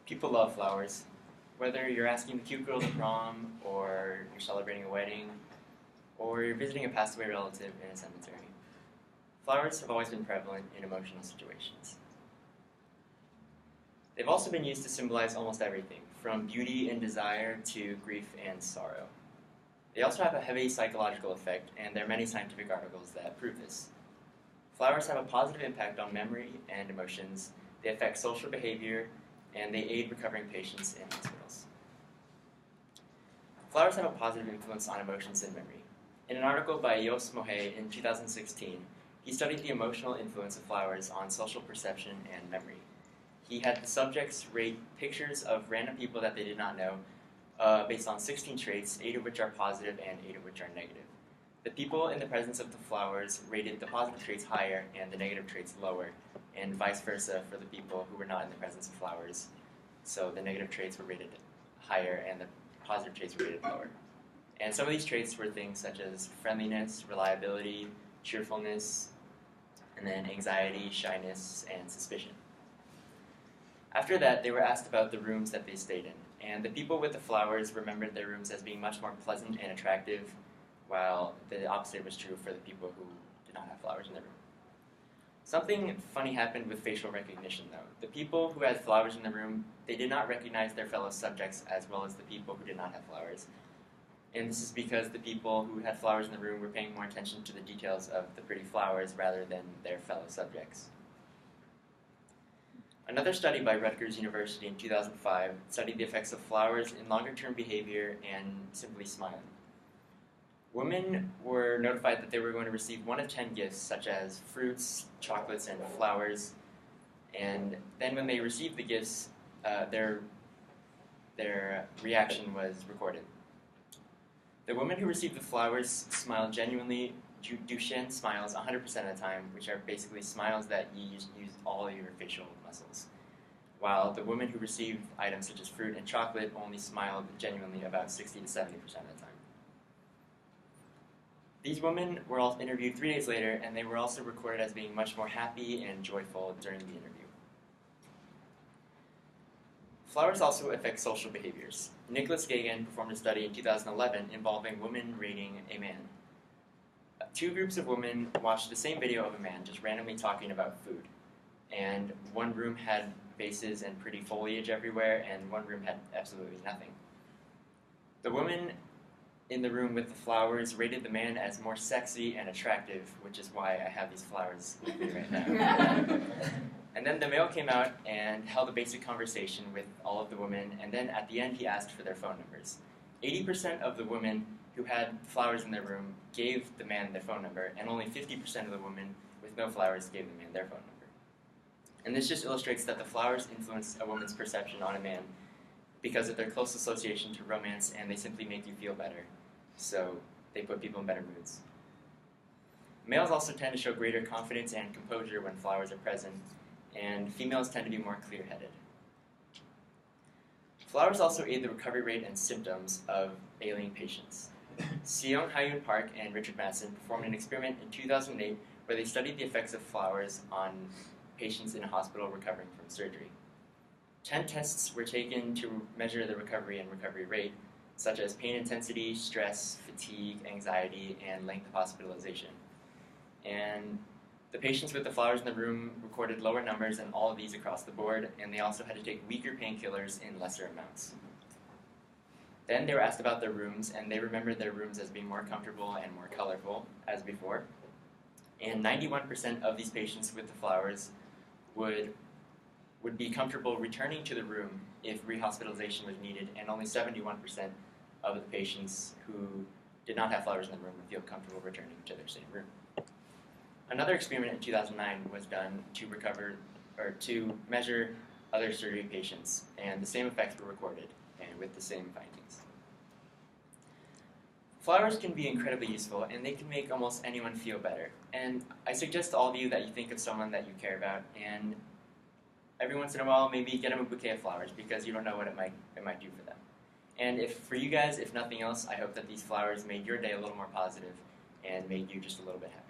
People love flowers. Whether you're asking the cute girl to prom, or you're celebrating a wedding, or you're visiting a passed away relative in a cemetery, flowers have always been prevalent in emotional situations. They've also been used to symbolize almost everything, from beauty and desire to grief and sorrow. They also have a heavy psychological effect, and there are many scientific articles that prove this. Flowers have a positive impact on memory and emotions. They affect social behavior, and they aid recovering patients in hospitals. Flowers have a positive influence on emotions and memory. In an article by Jos Mohe in 2016, he studied the emotional influence of flowers on social perception and memory. He had the subjects rate pictures of random people that they did not know based on 16 traits, 8 of which are positive and 8 of which are negative. The people in the presence of the flowers rated the positive traits higher and the negative traits lower, and vice versa for the people who were not in the presence of flowers. So the negative traits were rated higher and the positive traits were rated lower. And some of these traits were things such as friendliness, reliability, cheerfulness, and then anxiety, shyness, and suspicion. After that, they were asked about the rooms that they stayed in, and the people with the flowers remembered their rooms as being much more pleasant and attractive, while the opposite was true for the people who did not have flowers in their room. Something funny happened with facial recognition, though. The people who had flowers in the room, they did not recognize their fellow subjects as well as the people who did not have flowers. And this is because the people who had flowers in the room were paying more attention to the details of the pretty flowers rather than their fellow subjects. Another study by Rutgers University in 2005 studied the effects of flowers in longer-term behavior and simply smiling. Women were notified that they were going to receive 1 of 10 gifts, such as fruits, chocolates, and flowers. And then when they received the gifts, their reaction was recorded. The women who received the flowers smiled genuinely. Duchenne smiles 100% of the time, which are basically smiles that you use all your facial muscles. While the women who received items such as fruit and chocolate only smiled genuinely about 60 to 70% of the time. These women were all interviewed 3 days later, and they were also recorded as being much more happy and joyful during the interview. Flowers also affect social behaviors. Nicholas Gagan performed a study in 2011 involving women rating a man. 2 groups of women watched the same video of a man just randomly talking about food. And one room had vases and pretty foliage everywhere, and one room had absolutely nothing. The women in the room with the flowers rated the man as more sexy and attractive, which is why I have these flowers with me right now. And then the male came out and held a basic conversation with all of the women, and then at the end he asked for their phone numbers. 80% of the women who had flowers in their room gave the man their phone number, and only 50% of the women with no flowers gave the man their phone number. And this just illustrates that the flowers influence a woman's perception on a man because of their close association to romance, and they simply make you feel better. So they put people in better moods. Males also tend to show greater confidence and composure when flowers are present, and females tend to be more clear-headed. Flowers also aid the recovery rate and symptoms of ailing patients. Seong Hyun Park and Richard Madsen performed an experiment in 2008 where they studied the effects of flowers on patients in a hospital recovering from surgery. 10 tests were taken to measure the recovery and recovery rate, such as pain intensity, stress, fatigue, anxiety, and length of hospitalization. And the patients with the flowers in the room recorded lower numbers in all of these across the board, and they also had to take weaker painkillers in lesser amounts. Then they were asked about their rooms, and they remembered their rooms as being more comfortable and more colorful as before. And 91% of these patients with the flowers would be comfortable returning to the room if rehospitalization was needed, and only 71% of the patients who did not have flowers in the room would feel comfortable returning to their same room. Another experiment in 2009 was done to measure other surgery patients, and the same effects were recorded, and with the same findings. Flowers can be incredibly useful, and they can make almost anyone feel better. And I suggest to all of you that you think of someone that you care about, and every once in a while, maybe get them a bouquet of flowers, because you don't know what it might do for them. And for you guys, if nothing else, I hope that these flowers made your day a little more positive and made you just a little bit happier.